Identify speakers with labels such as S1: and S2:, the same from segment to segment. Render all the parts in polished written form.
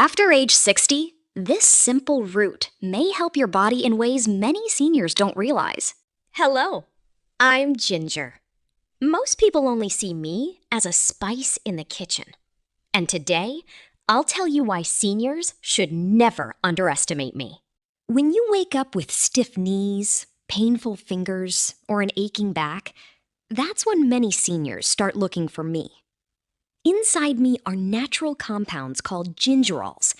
S1: After age 60, this simple root may help your body in ways many seniors don't realize.
S2: Hello, I'm Ginger. Most people only see me as a spice in the kitchen. And today, I'll tell you why seniors should never underestimate me.
S1: When you wake up with stiff knees, painful fingers, or an aching back, that's when many seniors start looking for me. Inside me are natural compounds called gingerols.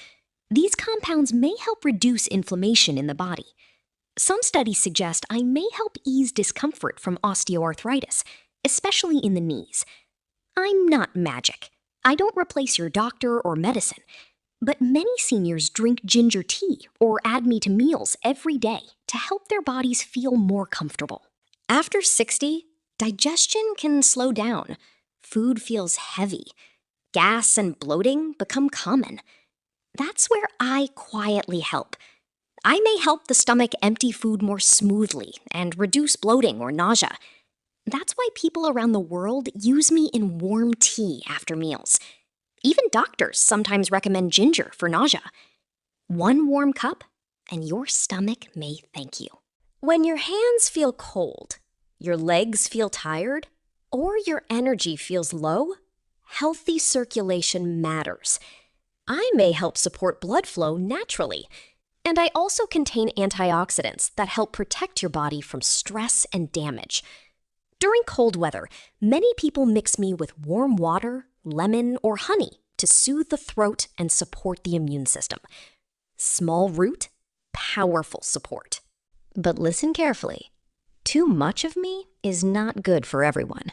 S1: These compounds may help reduce inflammation in the body. Some studies suggest I may help ease discomfort from osteoarthritis, especially in the knees. I'm not magic. I don't replace your doctor or medicine. But many seniors drink ginger tea or add me to meals every day to help their bodies feel more comfortable. After 60, digestion can slow down. Food feels heavy. Gas and bloating become common. That's where I quietly help. I may help the stomach empty food more smoothly and reduce bloating or nausea. That's why people around the world use me in warm tea after meals. Even doctors sometimes recommend ginger for nausea. One warm cup, and your stomach may thank you.
S2: When your hands feel cold, your legs feel tired, or your energy feels low, healthy circulation matters. I may help support blood flow naturally, and I also contain antioxidants that help protect your body from stress and damage. During cold weather, many people mix me with warm water, lemon, or honey to soothe the throat and support the immune system. Small root, powerful support. But listen carefully. Too much of me is not good for everyone.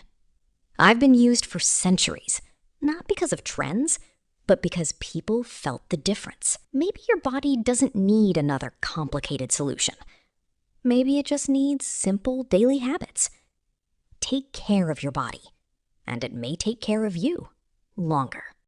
S2: I've been used for centuries, not because of trends, but because people felt the difference. Maybe your body doesn't need another complicated solution. Maybe it just needs simple daily habits. Take care of your body, and it may take care of you longer.